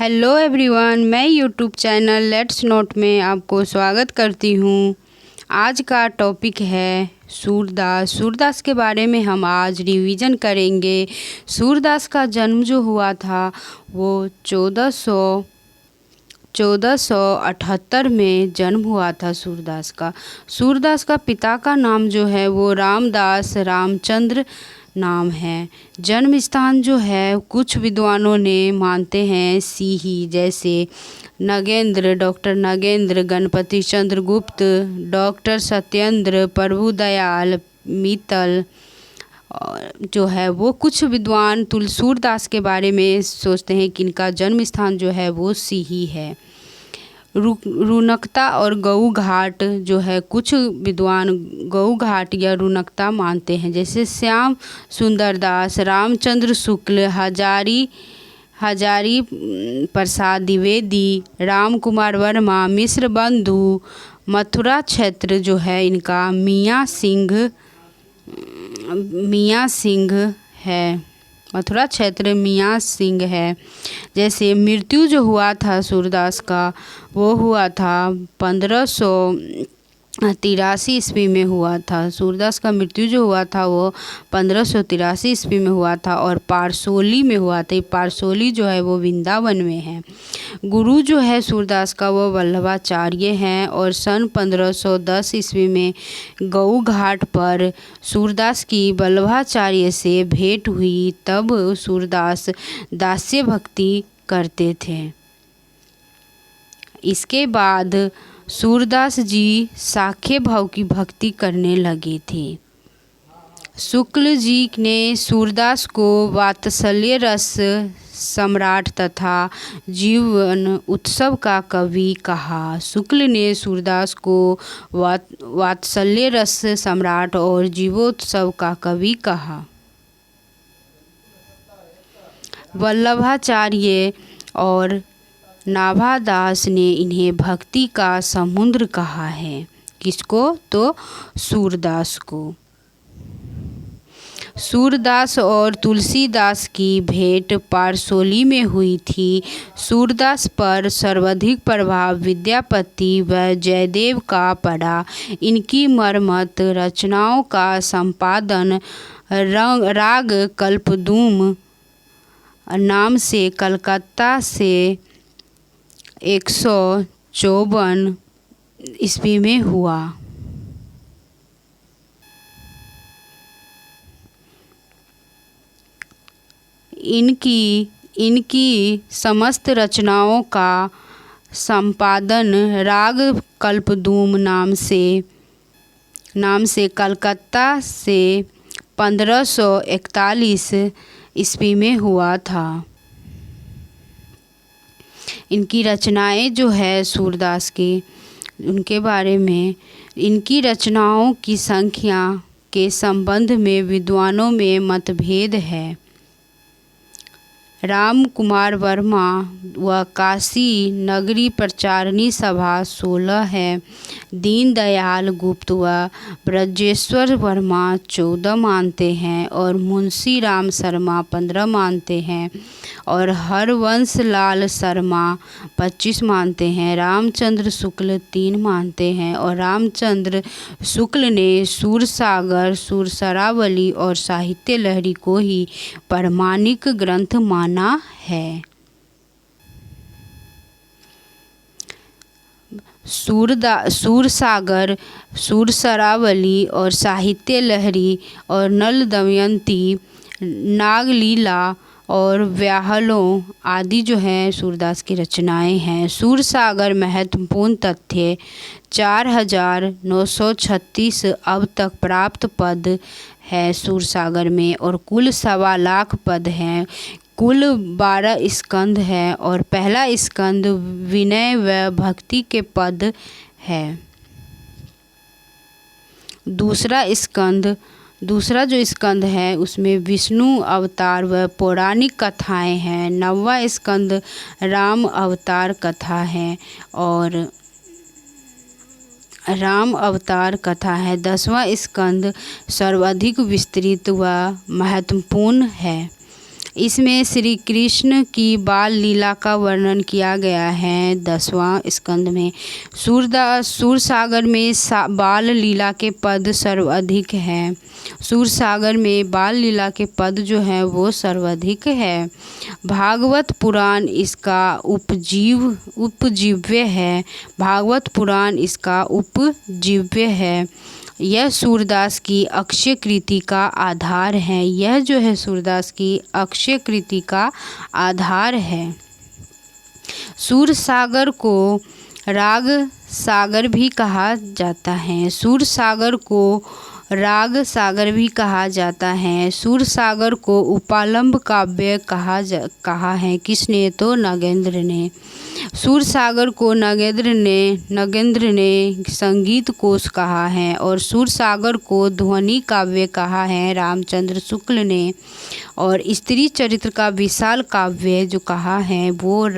Hello everyone, मैं YouTube channel let's note में आपको स्वागत करती हूँ। आज का टॉपिक है सूरदास। सूरदास के बारे में हम आज रिवीजन करेंगे। सूरदास का जन्म जो हुआ था वो 1478 में जन्म हुआ था सूरदास का। सूरदास का पिता का नाम जो है वो रामदास रामचंद्र नाम है। जन्म स्थान जो है कुछ विद्वानों ने मानते हैं सीही, जैसे नगेंद्र, डॉक्टर नगेंद्र, गणपति चंद्र गुप्त, डॉक्टर सत्येंद्र, प्रभुदयाल मित्तल जो है वो कुछ विद्वान सूरदास के बारे में सोचते हैं कि इनका जन्म स्थान जो है वो सीही है। रुनकता और गऊ घाट जो है कुछ विद्वान गऊ घाट या रुनकता मानते हैं, जैसे श्याम सुंदर दास, रामचंद्र शुक्ल, हजारी प्रसाद द्विवेदी, राम कुमार वर्मा, मिश्र बंधु, मथुरा क्षेत्र जो है इनका मियाँ सिंह है। मथुरा क्षेत्र मियाँ सिंह है। जैसे मृत्यु जो हुआ था सूरदास का वो हुआ था 1583 ईस्वी में हुआ था। सूरदास का मृत्यु जो हुआ था वो 1583 ईस्वी में हुआ था और पारसोली में हुआ था। पारसोली जो है वो वृंदावन में है। गुरु जो है सूरदास का वो वल्लभाचार्य हैं और सन 1510 ईस्वी में गऊ घाट पर सूरदास की वल्लभाचार्य से भेंट हुई। तब सूरदास दास्य भक्ति करते थे। इसके बाद सूरदास जी साख्य भाव की भक्ति करने लगे थे। शुक्ल जी ने सूरदास को वात्सल्य रस सम्राट तथा जीवन उत्सव का कवि कहा। शुक्ल ने सूरदास को वात्सल्य रस सम्राट और जीवोत्सव का कवि कहा। वल्लभाचार्य और नाभादास ने इन्हें भक्ति का समुद्र कहा है। किसको? तो सूरदास को। सूरदास और तुलसीदास की भेंट पारसोली में हुई थी। सूरदास पर सर्वाधिक प्रभाव विद्यापति व जयदेव का पड़ा। इनकी मर्मत रचनाओं का संपादन राग कल्पद्रुम नाम से कलकत्ता से 154 ईस्वी में हुआ। इनकी समस्त रचनाओं का संपादन राग कल्पद्रुम नाम से कलकत्ता से 1541 ईस्वी में हुआ था। इनकी रचनाएं जो है सूरदास की, उनके बारे में इनकी रचनाओं की संख्या के संबंध में विद्वानों में मतभेद है। राम कुमार वर्मा व काशी नगरी प्रचारणी सभा 16 है। दीनदयाल गुप्त व ब्रजेश्वर वर्मा 14 मानते हैं और मुंशी राम शर्मा 15 मानते हैं और हरवंश लाल शर्मा 25 मानते हैं। रामचंद्र शुक्ल 3 मानते हैं और रामचंद्र शुक्ल ने सूरसागर, सुरसरावली और साहित्य लहरी को ही प्रामाणिक ग्रंथ माना है। सूरसागर, सुरसरावली और साहित्य लहरी और नल दमयंती, नागलीला और व्याहलों आदि जो हैं सूरदास की रचनाएं हैं। सूरसागर महत्वपूर्ण तथ्य 4936 अब तक प्राप्त पद है सूरसागर में और कुल 1.25 लाख पद हैं। कुल 12 स्कंद है और पहला स्कंद विनय व भक्ति के पद है। दूसरा जो स्कंद है उसमें विष्णु अवतार व पौराणिक कथाएं हैं। 9वां स्कंद राम अवतार कथा है और 10वां स्कंद सर्वाधिक विस्तृत व महत्वपूर्ण है। इसमें श्री कृष्ण की बाल लीला का वर्णन किया गया है 10वां स्कंद में। सूरसागर में बाल लीला के पद सर्वाधिक हैं। सूरसागर में बाल लीला के पद जो है वो सर्वाधिक है। भागवत पुराण इसका उपजीव्य है। भागवत पुराण इसका उपजीव्य है। यह सूरदास की अक्षय कृति का आधार है। यह जो है सूरदास की अक्षय कृति का आधार है। सूरसागर को राग सागर भी कहा जाता है। सूरसागर को राग सागर भी कहा जाता है। सूरसागर को उपालंब काव्य कहा है। किसने? तो नगेंद्र ने। सूरसागर को नगेंद्र ने संगीत कोश कहा है और सूरसागर को ध्वनि काव्य कहा है रामचंद्र शुक्ल ने। और स्त्री चरित्र का विशाल काव्य जो कहा है वो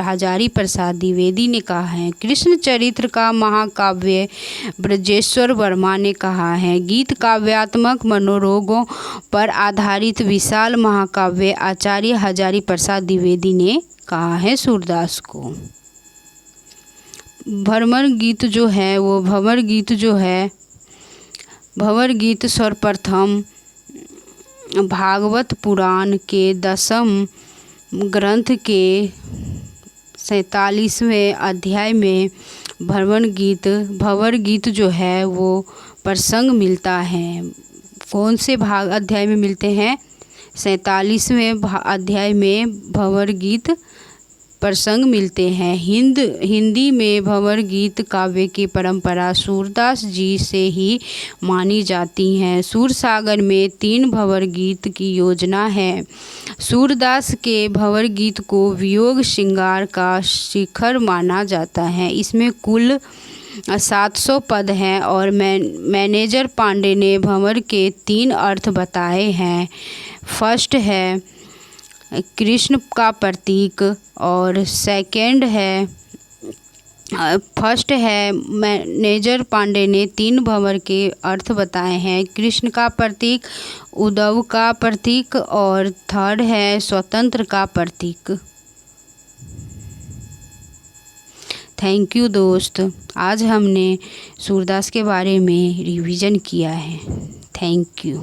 हजारी प्रसाद द्विवेदी ने कहा है। कृष्ण चरित्र का महाकाव्य ब्रजेश्वर वर्मा ने कहा है। गीत काव्यात्मक मनोरोगों पर आधारित विशाल महाकाव्य आचार्य हजारी प्रसाद द्विवेदी ने कहा है सूरदास को। भंवर गीत सर्वप्रथम भागवत पुराण के 10वें ग्रंथ के 47वें अध्याय में भंवर गीत जो है वो प्रसंग मिलता है। कौन से अध्याय में मिलते हैं? 47वें अध्याय में भंवर गीत प्रसंग मिलते हैं। हिंदी में भंवर गीत काव्य की परंपरा सूरदास जी से ही मानी जाती है। सूरसागर में 3 भंवर गीत की योजना है। सूरदास के भंवर गीत को वियोग श्रृंगार का शिखर माना जाता है। इसमें कुल 700 पद हैं और मैनेजर पांडे ने भंवर के 3 अर्थ बताए हैं। फर्स्ट है कृष्ण का प्रतीक और फर्स्ट है मैनेजर पांडे ने 3 भंवर के अर्थ बताए हैं। कृष्ण का प्रतीक, उद्धव का प्रतीक और थर्ड है स्वतंत्र का प्रतीक। थैंक यू दोस्त। आज हमने सूरदास के बारे में रिवीजन किया है। Thank you.